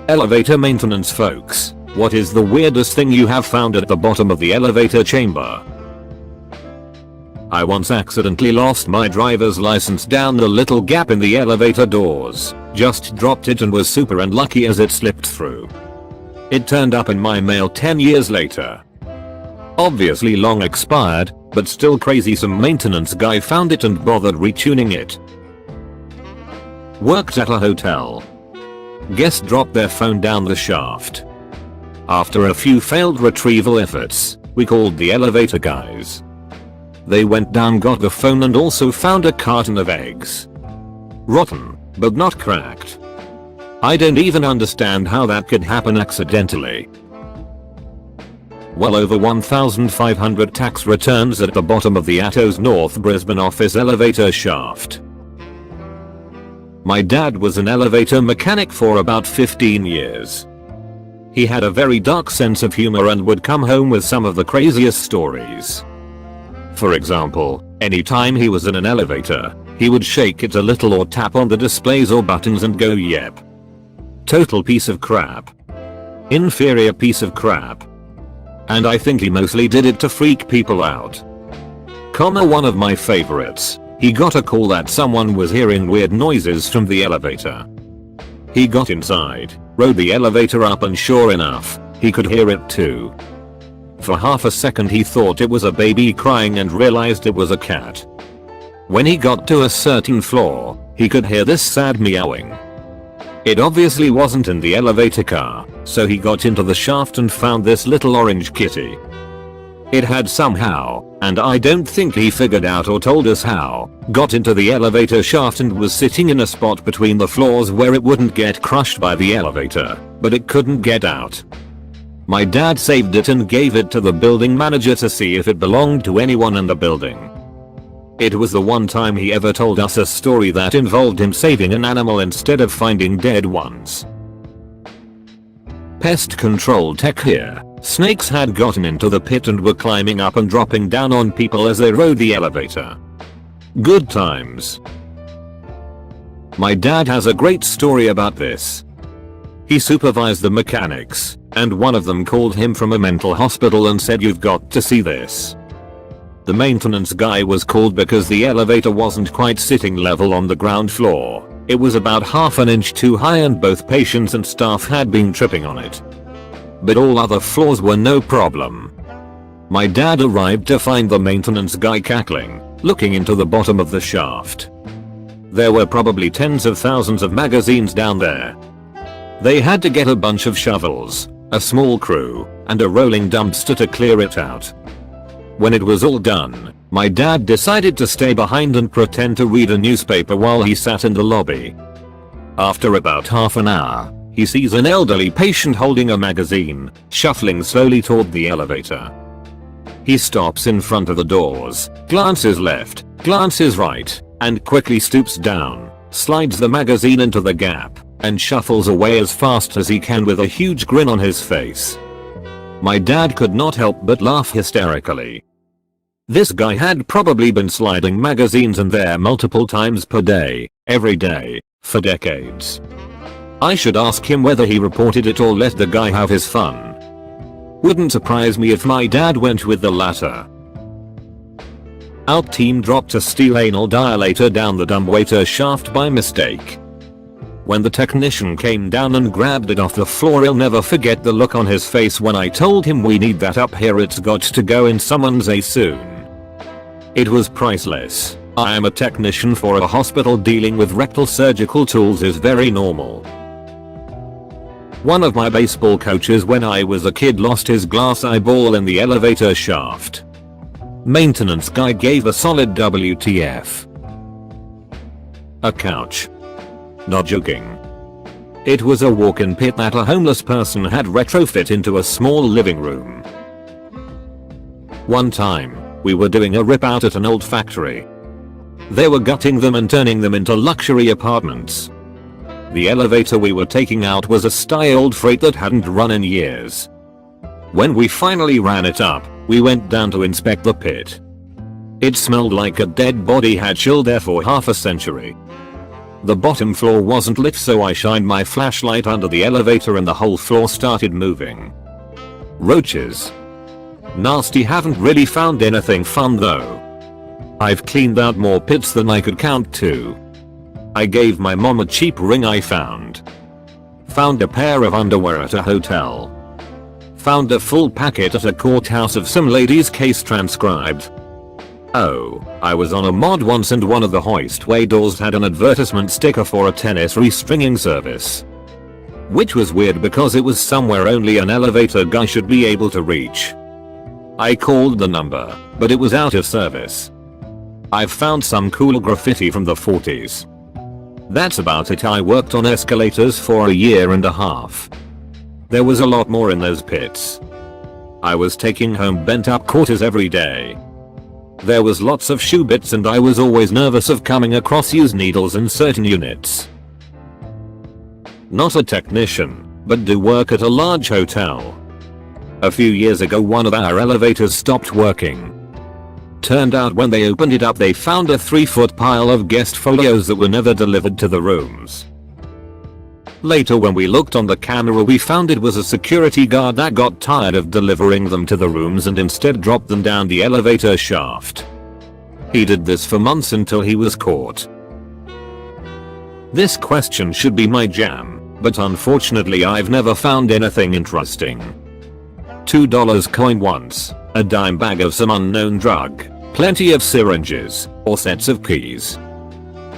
Elevator maintenance folks, what is the weirdest thing you have found at the bottom of the elevator chamber? I once accidentally lost my driver's license down the little gap in the elevator doors, just dropped it and was super unlucky as it slipped through. It turned up in my mail 10 years later. Obviously long expired, but still crazy. Some maintenance guy found it and bothered retuning it. Worked at a hotel. Guest dropped their phone down the shaft. After a few failed retrieval efforts, we called the elevator guys. They went down, got the phone and also found a carton of eggs. Rotten, but not cracked. I don't even understand how that could happen accidentally. Well over 1,500 tax returns at the bottom of the ATO's North Brisbane office elevator shaft. My dad was an elevator mechanic for about 15 years. He had a very dark sense of humor and would come home with some of the craziest stories. For example, anytime he was in an elevator, he would shake it a little or tap on the displays or buttons and go, "Yep. Total piece of crap. Inferior piece of crap." And I think he mostly did it to freak people out. One of my favorites, he got a call that someone was hearing weird noises from the elevator. He got inside, rode the elevator up, and sure enough, he could hear it too. For half a second he thought it was a baby crying and realized it was a cat. When he got to a certain floor, he could hear this sad meowing. It obviously wasn't in the elevator car, so he got into the shaft and found this little orange kitty. It had somehow, and I don't think he figured out or told us how, got into the elevator shaft and was sitting in a spot between the floors where it wouldn't get crushed by the elevator, but it couldn't get out. My dad saved it and gave it to the building manager to see if it belonged to anyone in the building. It was the one time he ever told us a story that involved him saving an animal instead of finding dead ones. Pest control tech here. Snakes had gotten into the pit and were climbing up and dropping down on people as they rode the elevator. Good times. My dad has a great story about this. He supervised the mechanics, and one of them called him from a mental hospital and said, "You've got to see this." The maintenance guy was called because the elevator wasn't quite sitting level on the ground floor. It was about half an inch too high and both patients and staff had been tripping on it. But all other floors were no problem. My dad arrived to find the maintenance guy cackling, looking into the bottom of the shaft. There were probably tens of thousands of magazines down there. They had to get a bunch of shovels, a small crew, and a rolling dumpster to clear it out. When it was all done, my dad decided to stay behind and pretend to read a newspaper while he sat in the lobby. After about half an hour, he sees an elderly patient holding a magazine, shuffling slowly toward the elevator. He stops in front of the doors, glances left, glances right, and quickly stoops down, slides the magazine into the gap, and shuffles away as fast as he can with a huge grin on his face. My dad could not help but laugh hysterically. This guy had probably been sliding magazines in there multiple times per day, every day, for decades. I should ask him whether he reported it or let the guy have his fun. Wouldn't surprise me if my dad went with the latter. Our team dropped a steel anal dilator down the dumbwaiter shaft by mistake. When the technician came down and grabbed it off the floor, I'll never forget the look on his face when I told him, "We need that up here, it's got to go in someone's A soon." It was priceless. I am a technician for a hospital. Dealing with rectal surgical tools is very normal. One of my baseball coaches when I was a kid lost his glass eyeball in the elevator shaft. Maintenance guy gave a solid WTF. A couch. Not joking. It was a walk-in pit that a homeless person had retrofit into a small living room. One time, we were doing a rip out at an old factory. They were gutting them and turning them into luxury apartments. The elevator we were taking out was a style freight that hadn't run in years. When we finally ran it up, we went down to inspect the pit. It smelled like a dead body had chilled there for half a century. The bottom floor wasn't lit, so I shined my flashlight under the elevator and the whole floor started moving. Roaches. Nasty. Haven't really found anything fun though. I've cleaned out more pits than I could count too. I gave my mom a cheap ring I found. Found a pair of underwear at a hotel. Found a full packet at a courthouse of some lady's case transcribed. Oh, I was on a mod once and one of the hoistway doors had an advertisement sticker for a tennis restringing service. Which was weird because it was somewhere only an elevator guy should be able to reach. I called the number, but it was out of service. I've found some cool graffiti from the 40s. That's about it. I worked on escalators for a year and a half. There was a lot more in those pits. I was taking home bent up quarters every day. There was lots of shoe bits and I was always nervous of coming across used needles in certain units. Not a technician, but do work at a large hotel. A few years ago one of our elevators stopped working. Turned out when they opened it up they found a 3-foot pile of guest folios that were never delivered to the rooms. Later when we looked on the camera we found it was a security guard that got tired of delivering them to the rooms and instead dropped them down the elevator shaft. He did this for months until he was caught. This question should be my jam, but unfortunately I've never found anything interesting. $2 coin once, a dime bag of some unknown drug, plenty of syringes, or sets of keys.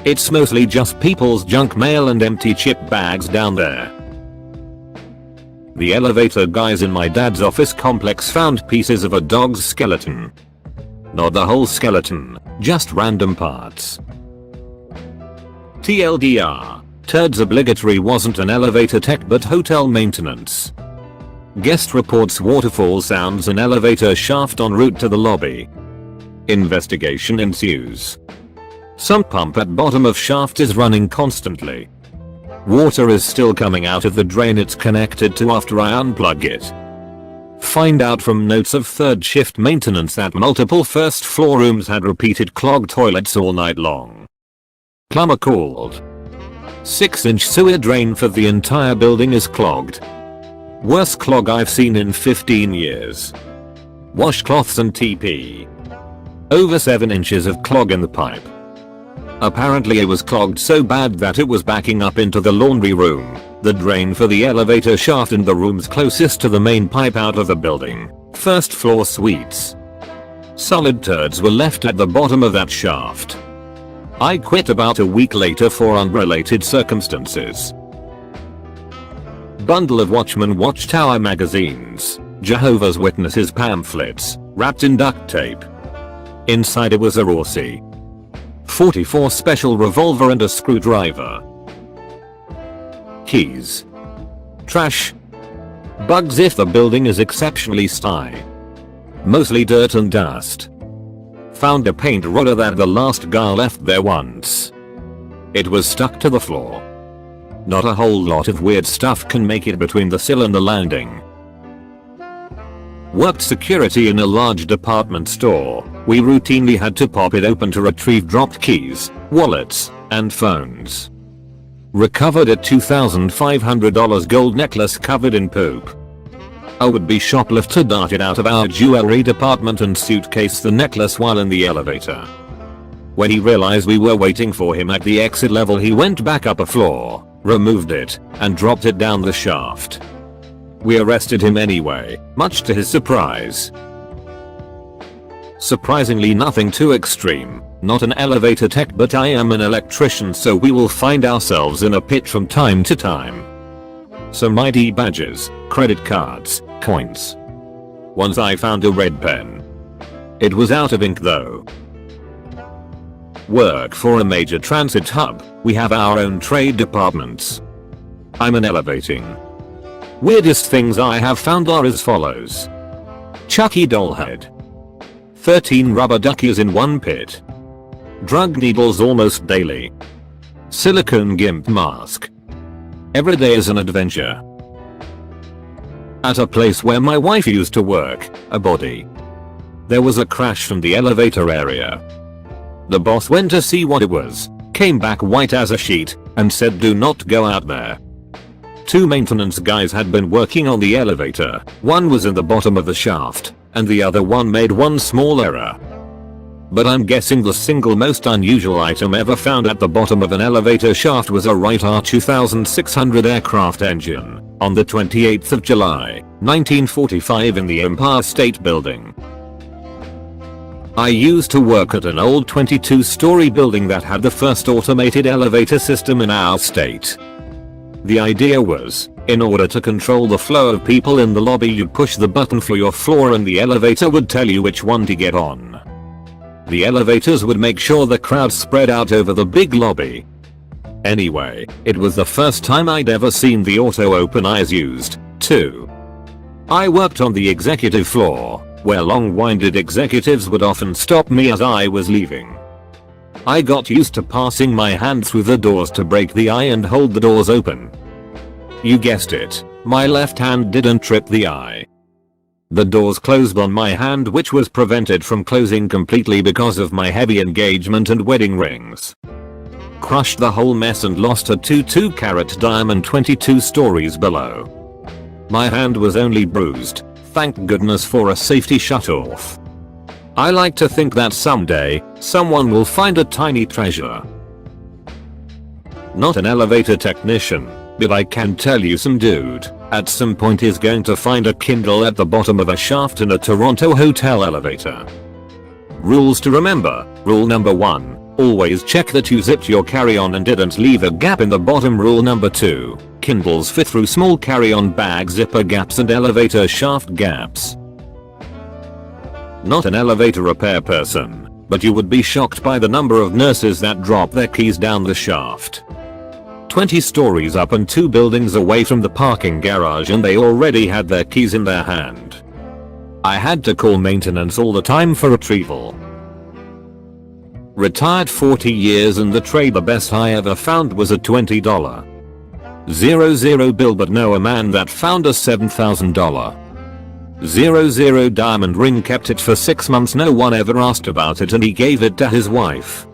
It's mostly just people's junk mail and empty chip bags down there. The elevator guys in my dad's office complex found pieces of a dog's skeleton. Not the whole skeleton, just random parts. TLDR, turds obligatory wasn't an elevator tech but hotel maintenance. Guest reports waterfall sounds in elevator shaft en route to the lobby. Investigation ensues. Sump pump at bottom of shaft is running constantly. Water is still coming out of the drain it's connected to after I unplug it. Find out from notes of third shift maintenance that multiple first floor rooms had repeated clogged toilets all night long. Plumber called. 6-inch sewer drain for the entire building is clogged. Worst clog I've seen in 15 years. Washcloths and TP. Over 7 inches of clog in the pipe. Apparently it was clogged so bad that it was backing up into the laundry room, the drain for the elevator shaft and the rooms closest to the main pipe out of the building, first floor suites. Solid turds were left at the bottom of that shaft. I quit about a week later for unrelated circumstances. Bundle of Watchman Watchtower magazines, Jehovah's Witnesses pamphlets, wrapped in duct tape. Inside it was a Rossi 44 special revolver and a screwdriver. Keys. Trash. Bugs if the building is exceptionally sty. Mostly dirt and dust. Found a paint roller that the last guy left there once. It was stuck to the floor. Not a whole lot of weird stuff can make it between the sill and the landing. Worked security in a large department store. We routinely had to pop it open to retrieve dropped keys, wallets, and phones. Recovered a $2,500 gold necklace covered in poop. A would-be shoplifter darted out of our jewelry department and suitcased the necklace while in the elevator. When he realized we were waiting for him at the exit level he went back up a floor, removed it, and dropped it down the shaft. We arrested him anyway, much to his surprise. Surprisingly nothing too extreme, not an elevator tech but I am an electrician so we will find ourselves in a pit from time to time. Some ID badges, credit cards, coins. Once I found a red pen. It was out of ink though. Work for a major transit hub, we have our own trade departments. I'm an elevating. Weirdest things I have found are as follows. Chucky doll head. 13 rubber duckies in one pit. Drug needles almost daily. Silicone gimp mask. Every day is an adventure. At a place where my wife used to work, a body. There was a crash from the elevator area. The boss went to see what it was, came back white as a sheet, and said do not go out there. 2 maintenance guys had been working on the elevator, one was in the bottom of the shaft, and the other one made one small error. But I'm guessing the single most unusual item ever found at the bottom of an elevator shaft was a Wright R2600 aircraft engine, on the 28th of July, 1945 in the Empire State Building. I used to work at an old 22-story building that had the first automated elevator system in our state. The idea was, in order to control the flow of people in the lobby, you'd push the button for your floor and the elevator would tell you which one to get on. The elevators would make sure the crowd spread out over the big lobby. Anyway, it was the first time I'd ever seen the auto open eyes used, too. I worked on the executive floor, where long-winded executives would often stop me as I was leaving. I got used to passing my hand through the doors to break the eye and hold the doors open. You guessed it, my left hand didn't trip the eye. The doors closed on my hand, which was prevented from closing completely because of my heavy engagement and wedding rings. Crushed the whole mess and lost a 2.2-carat diamond 22 stories below. My hand was only bruised, thank goodness for a safety shutoff. I like to think that someday, someone will find a tiny treasure. Not an elevator technician, but I can tell you some dude, at some point is going to find a Kindle at the bottom of a shaft in a Toronto hotel elevator. Rules to remember. Rule number 1. Always check that you zipped your carry-on and didn't leave a gap in the bottom. Rule number 2. Kindles fit through small carry-on bag zipper gaps and elevator shaft gaps. Not an elevator repair person, but you would be shocked by the number of nurses that drop their keys down the shaft. 20 stories up and 2 buildings away from the parking garage, and they already had their keys in their hand. I had to call maintenance all the time for retrieval. Retired 40 years in the trade. The best I ever found was a $20.00 bill, but know a man that found a $7,000.00 diamond ring, kept it for 6 months, no one ever asked about it, and he gave it to his wife.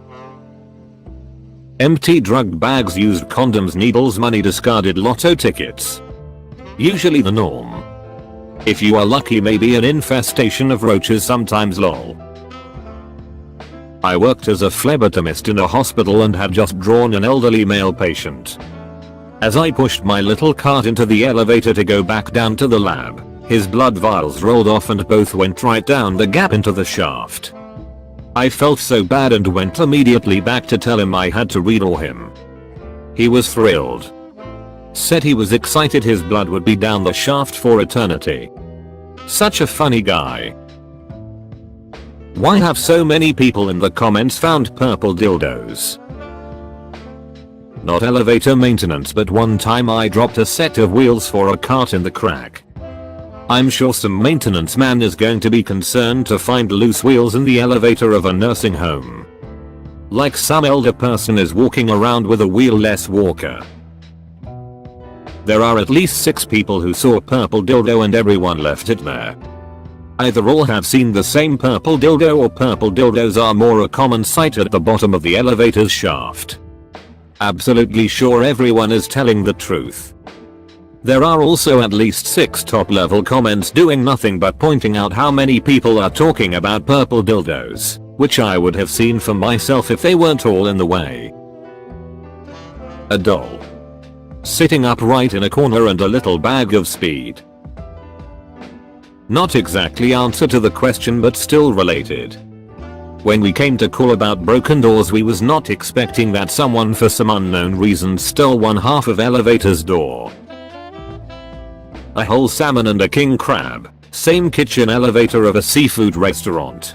Empty drug bags, used condoms, needles, money, discarded lotto tickets. Usually the norm. If you are lucky, maybe an infestation of roaches sometimes. Lol. I worked as a phlebotomist in a hospital and had just drawn an elderly male patient. As I pushed my little cart into the elevator to go back down to the lab, his blood vials rolled off and both went right down the gap into the shaft. I felt so bad and went immediately back to tell him I had to redraw him. He was thrilled. Said he was excited his blood would be down the shaft for eternity. Such a funny guy. Why have so many people in the comments found purple dildos? Not elevator maintenance, but one time I dropped a set of wheels for a cart in the crack. I'm sure some maintenance man is going to be concerned to find loose wheels in the elevator of a nursing home. Like some elder person is walking around with a wheel-less walker. There are at least 6 people who saw a purple dildo and everyone left it there. Either all have seen the same purple dildo, or purple dildos are more a common sight at the bottom of the elevator's shaft. Absolutely sure everyone is telling the truth. There are also at least 6 top-level comments doing nothing but pointing out how many people are talking about purple dildos, which I would have seen for myself if they weren't all in the way. A doll. Sitting upright in a corner and a little bag of speed. Not exactly answer to the question, but still related. When we came to call about broken doors, we was not expecting that someone for some unknown reason stole one half of elevator's door. A whole salmon and a king crab, same kitchen elevator of a seafood restaurant.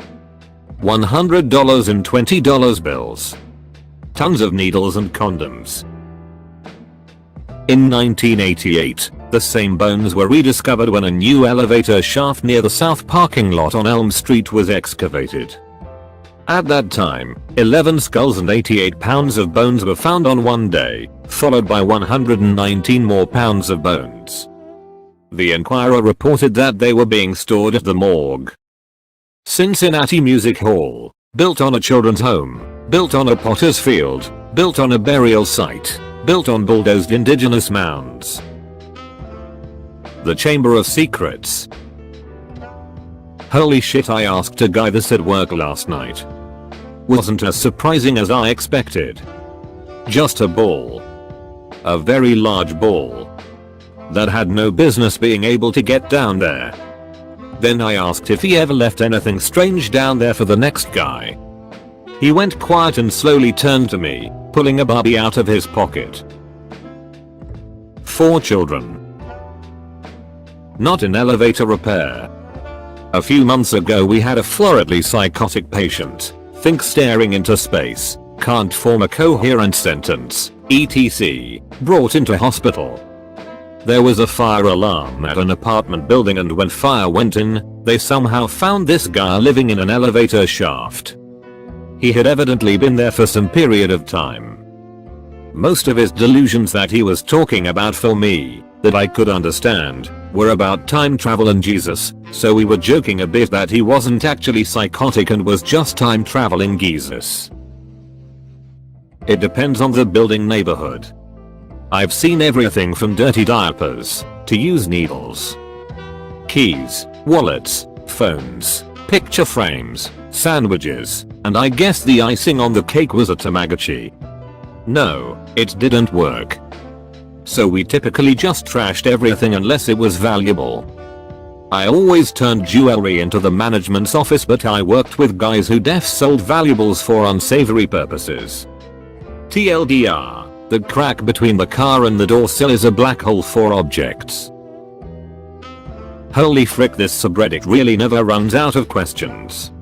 $100 and $20 bills. Tons of needles and condoms. In 1988, the same bones were rediscovered when a new elevator shaft near the south parking lot on Elm Street was excavated. At that time, 11 skulls and 88 pounds of bones were found on one day, followed by 119 more pounds of bones. The Enquirer reported that they were being stored at the morgue. Cincinnati Music Hall, built on a children's home, built on a potter's field, Built on a burial site. Built on bulldozed indigenous mounds. The Chamber of Secrets. Holy shit, I asked a guy this at work last night. Wasn't as surprising as I expected. Just a ball. A very large ball. That had no business being able to get down there. Then I asked if he ever left anything strange down there for the next guy. He went quiet and slowly turned to me, pulling a Barbie out of his pocket. 4 children. Not in elevator repair. A few months ago we had a floridly psychotic patient. Think staring into space, can't form a coherent sentence, etc. Brought into hospital. There was a fire alarm at an apartment building, and when fire went in, they somehow found this guy living in an elevator shaft. He had evidently been there for some period of time. Most of his delusions that he was talking about for me, that I could understand, were about time travel and Jesus, so we were joking a bit that he wasn't actually psychotic and was just time traveling Jesus. It depends on the building neighborhood. I've seen everything from dirty diapers, to used needles, keys, wallets, phones, picture frames, sandwiches, and I guess the icing on the cake was a Tamagotchi. No, it didn't work. So we typically just trashed everything unless it was valuable. I always turned jewelry into the management's office, but I worked with guys who sold valuables for unsavory purposes. TLDR. The crack between the car and the door sill is a black hole for objects. Holy frick, this subreddit really never runs out of questions.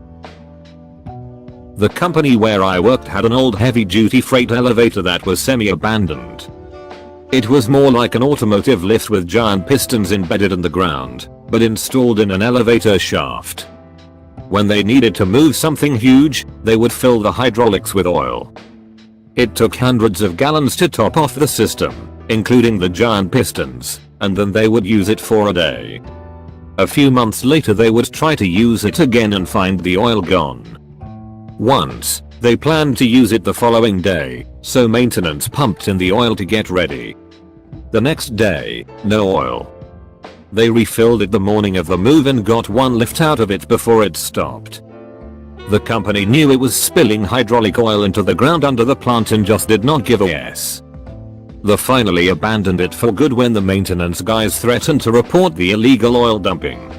The company where I worked had an old heavy-duty freight elevator that was semi-abandoned. It was more like an automotive lift with giant pistons embedded in the ground, but installed in an elevator shaft. When they needed to move something huge, they would fill the hydraulics with oil. It took hundreds of gallons to top off the system, including the giant pistons, and then they would use it for a day. A few months later they would try to use it again and find the oil gone. Once, they planned to use it the following day, so maintenance pumped in the oil to get ready. The next day, no oil. They refilled it the morning of the move and got one lift out of it before it stopped. The company knew it was spilling hydraulic oil into the ground under the plant and just did not give a yes. They finally abandoned it for good when the maintenance guys threatened to report the illegal oil dumping.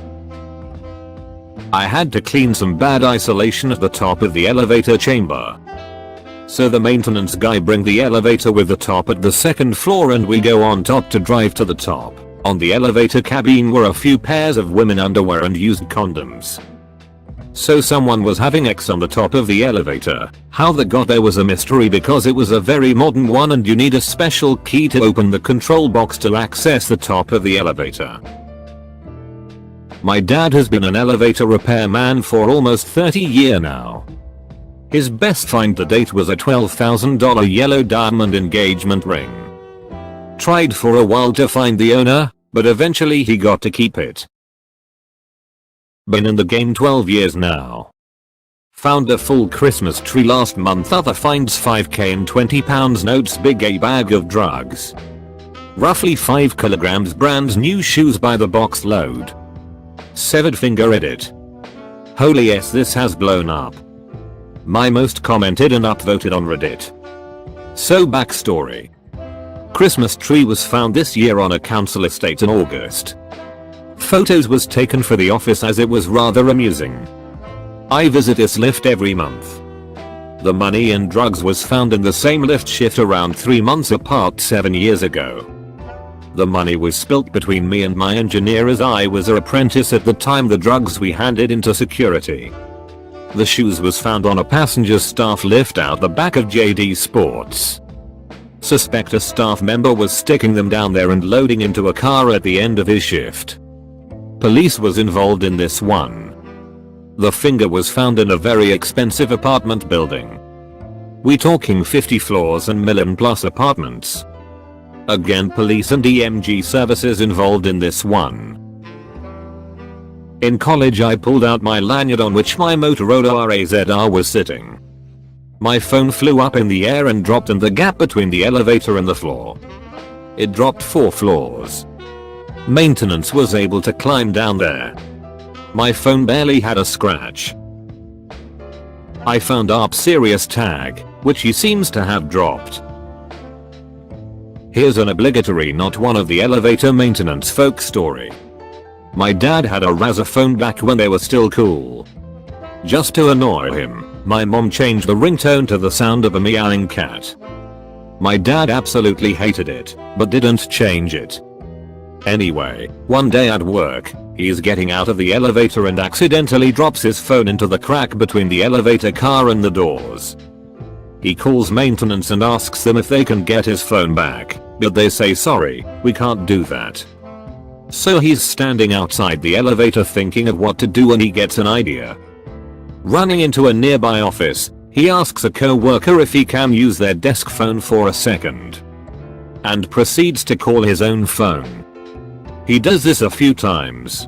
I had to clean some bad isolation at the top of the elevator chamber. So the maintenance guy bring the elevator with the top at the second floor and we go on top to drive to the top. On the elevator cabin were a few pairs of women underwear and used condoms. So someone was having sex on the top of the elevator. How they got there was a mystery because it was a very modern one and you need a special key to open the control box to access the top of the elevator. My dad has been an elevator repairman for almost 30 years now. His best find to date was a $12,000 yellow diamond engagement ring. Tried for a while to find the owner, but eventually he got to keep it. Been in the game 12 years now. Found a full Christmas tree last month. Other finds 5k and 20 pounds notes. Big a bag of drugs. Roughly 5 kilograms. Brand new shoes by the box load. Severed finger edit. Holy yes, this has blown up. My most commented and upvoted on Reddit. So backstory. Christmas tree was found this year on a council estate in August. Photos was taken for the office as it was rather amusing. I visit this lift every month. The money and drugs was found in the same lift shift around 3 months apart 7 years ago. The money was spilt between me and my engineer as I was an apprentice at the time. The drugs we handed into security. The shoes was found on a passenger staff lift out the back of JD Sports. Suspect a staff member was sticking them down there and loading into a car at the end of his shift. Police was involved in this one. The finger was found in a very expensive apartment building. We talking 50 floors and million plus apartments. Again, police and EMG services involved in this one. In college I pulled out my lanyard on which my Motorola RAZR was sitting. My phone flew up in the air and dropped in the gap between the elevator and the floor. It dropped 4 floors. Maintenance was able to climb down there. My phone barely had a scratch. I found ARP serious tag, which he seems to have dropped. Here's an obligatory not one of the elevator maintenance folk story. My dad had a Razr phone back when they were still cool. Just to annoy him, my mom changed the ringtone to the sound of a meowing cat. My dad absolutely hated it, but didn't change it. Anyway, one day at work, he's getting out of the elevator and accidentally drops his phone into the crack between the elevator car and the doors. He calls maintenance and asks them if they can get his phone back, but they say sorry, we can't do that. So he's standing outside the elevator thinking of what to do when he gets an idea. Running into a nearby office, he asks a co-worker if he can use their desk phone for a second. And proceeds to call his own phone. He does this a few times.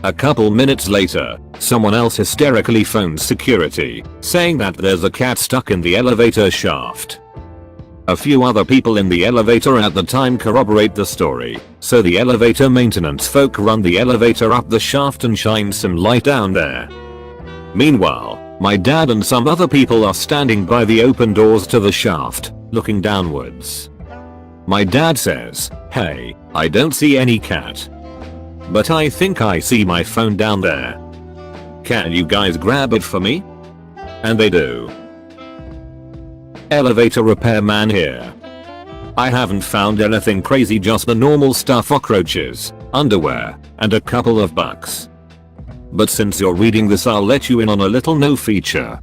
A couple minutes later, someone else hysterically phones security, saying that there's a cat stuck in the elevator shaft. A few other people in the elevator at the time corroborate the story, so the elevator maintenance folk run the elevator up the shaft and shine some light down there. Meanwhile, my dad and some other people are standing by the open doors to the shaft, looking downwards. My dad says, "Hey, I don't see any cat. But I think I see my phone down there. Can you guys grab it for me?" And they do. Elevator repairman here. I haven't found anything crazy, just the normal stuff: cockroaches, underwear, and a couple of bucks. But since you're reading this, I'll let you in on a little no feature.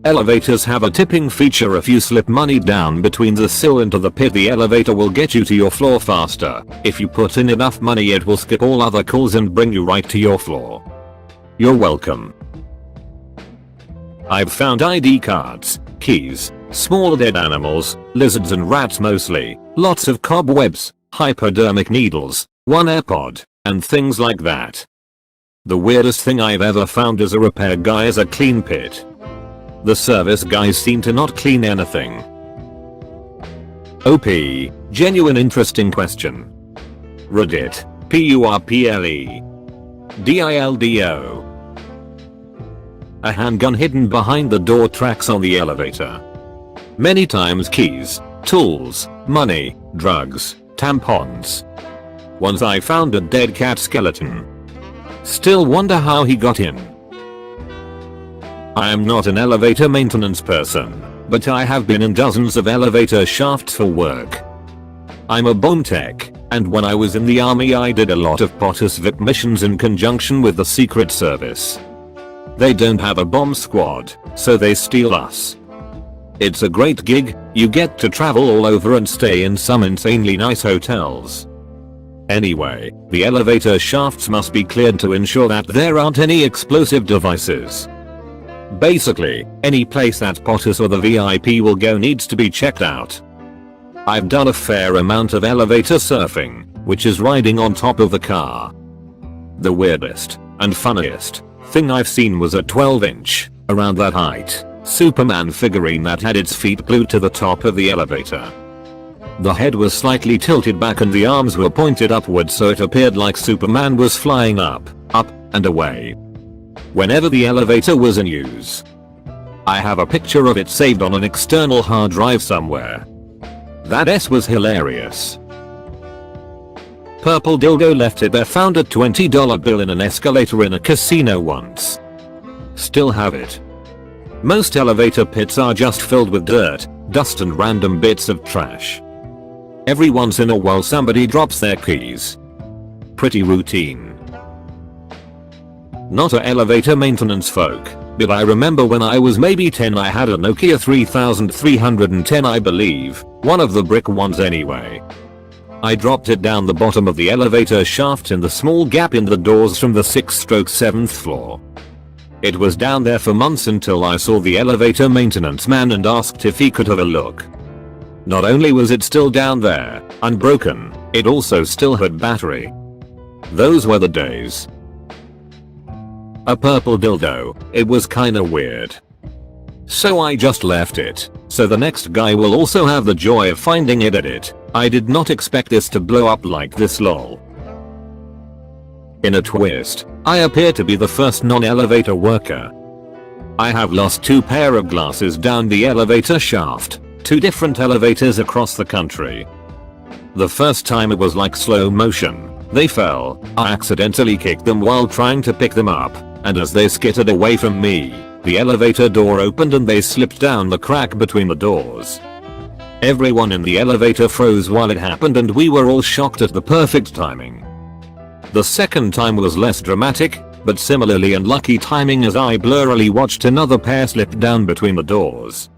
Elevators have a tipping feature. If you slip money down between the sill into the pit, the elevator will get you to your floor faster. If you put in enough money, it will skip all other calls and bring you right to your floor. You're welcome. I've found ID cards, keys, small dead animals, lizards and rats mostly, lots of cobwebs, hypodermic needles, one AirPod, and things like that. The weirdest thing I've ever found as a repair guy is a clean pit. The service guys seem to not clean anything. OP, genuine interesting question. Reddit, PURPLE. DILDO. A handgun hidden behind the door tracks on the elevator. Many times keys, tools, money, drugs, tampons. Once I found a dead cat skeleton. Still wonder how he got in. I am not an elevator maintenance person, but I have been in dozens of elevator shafts for work. I'm a bomb tech, and when I was in the army I did a lot of POTUS VIP missions in conjunction with the Secret Service. They don't have a bomb squad, so they steal us. It's a great gig, you get to travel all over and stay in some insanely nice hotels. Anyway, the elevator shafts must be cleared to ensure that there aren't any explosive devices. Basically, any place that POTUS or the VIP will go needs to be checked out. I've done a fair amount of elevator surfing, which is riding on top of the car. The weirdest and funniest thing I've seen was a 12-inch, around that height, Superman figurine that had its feet glued to the top of the elevator. The head was slightly tilted back and the arms were pointed upwards, so it appeared like Superman was flying up, and away. Whenever the elevator was in use. I have a picture of it saved on an external hard drive somewhere. That S was hilarious. Purple dildo left it there. Found a $20 bill in an escalator in a casino once. Still have it. Most elevator pits are just filled with dirt, dust and random bits of trash. Every once in a while somebody drops their keys. Pretty routine. Not a elevator maintenance folk, but I remember when I was maybe 10 I had a Nokia 3310, I believe, one of the brick ones anyway. I dropped it down the bottom of the elevator shaft in the small gap in the doors from the 6th/7th floor. It was down there for months until I saw the elevator maintenance man and asked if he could have a look. Not only was it still down there, unbroken, it also still had battery. Those were the days. A purple dildo, it was kinda weird. So I just left it, so the next guy will also have the joy of finding it. Edit. I did not expect this to blow up like this, lol. In a twist, I appear to be the first non-elevator worker. I have lost 2 pair of glasses down the elevator shaft, 2 different elevators across the country. The first time it was like slow motion. They fell, I accidentally kicked them while trying to pick them up, and as they skittered away from me, the elevator door opened and they slipped down the crack between the doors. Everyone in the elevator froze while it happened and we were all shocked at the perfect timing. The second time was less dramatic, but similarly unlucky timing as I blurrily watched another pair slip down between the doors.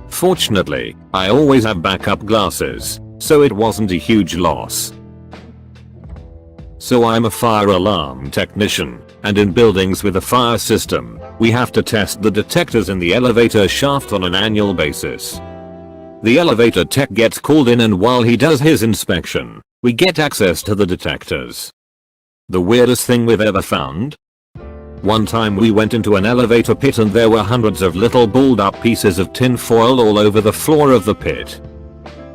Fortunately, I always have backup glasses, so it wasn't a huge loss. So I'm a fire alarm technician, and in buildings with a fire system, we have to test the detectors in the elevator shaft on an annual basis. The elevator tech gets called in and while he does his inspection, we get access to the detectors. The weirdest thing we've ever found? One time we went into an elevator pit and there were hundreds of little balled up pieces of tin foil all over the floor of the pit.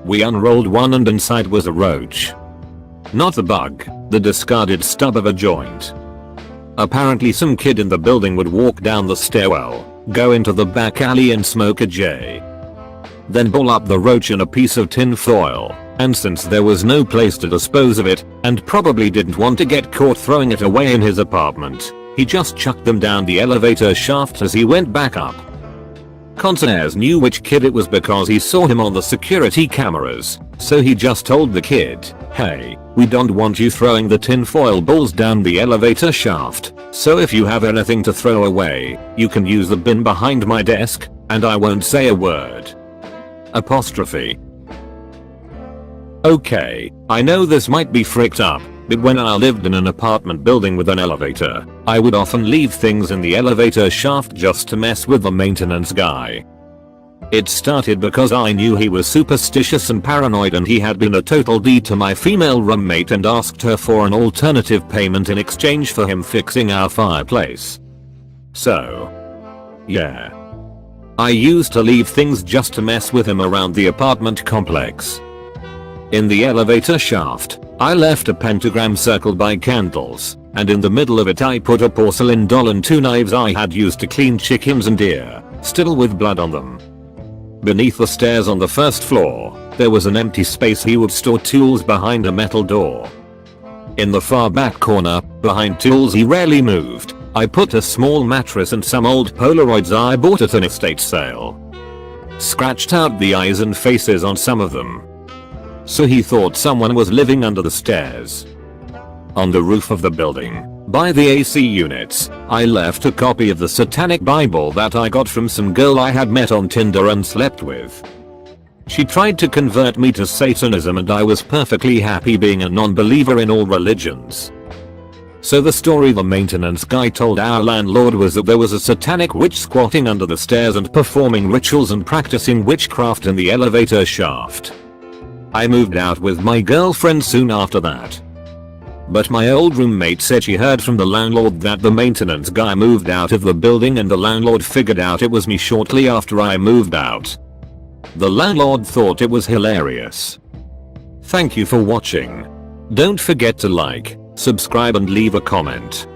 We unrolled one and inside was a roach. Not a bug, the discarded stub of a joint. Apparently some kid in the building would walk down the stairwell, go into the back alley and smoke a J. Then ball up the roach in a piece of tin foil, and since there was no place to dispose of it, and probably didn't want to get caught throwing it away in his apartment, he just chucked them down the elevator shaft as he went back up. Concierge knew which kid it was because he saw him on the security cameras, so he just told the kid, "Hey, we don't want you throwing the tinfoil balls down the elevator shaft, so if you have anything to throw away, you can use the bin behind my desk, and I won't say a word." Apostrophe. Okay, I know this might be fricked up, but when I lived in an apartment building with an elevator, I would often leave things in the elevator shaft just to mess with the maintenance guy. It started because I knew he was superstitious and paranoid and he had been a total D to my female roommate and asked her for an alternative payment in exchange for him fixing our fireplace. So, yeah. I used to leave things just to mess with him around the apartment complex. In the elevator shaft, I left a pentagram circled by candles, and in the middle of it I put a porcelain doll and 2 knives I had used to clean chickens and deer, still with blood on them. Beneath the stairs on the first floor, there was an empty space he would store tools behind a metal door. In the far back corner, behind tools he rarely moved, I put a small mattress and some old Polaroids I bought at an estate sale. Scratched out the eyes and faces on some of them. So he thought someone was living under the stairs. On the roof of the building, by the AC units, I left a copy of the Satanic Bible that I got from some girl I had met on Tinder and slept with. She tried to convert me to Satanism and I was perfectly happy being a non-believer in all religions. So the story the maintenance guy told our landlord was that there was a satanic witch squatting under the stairs and performing rituals and practicing witchcraft in the elevator shaft. I moved out with my girlfriend soon after that. But my old roommate said she heard from the landlord that the maintenance guy moved out of the building and the landlord figured out it was me shortly after I moved out. The landlord thought it was hilarious. Thank you for watching. Don't forget to like, subscribe and leave a comment.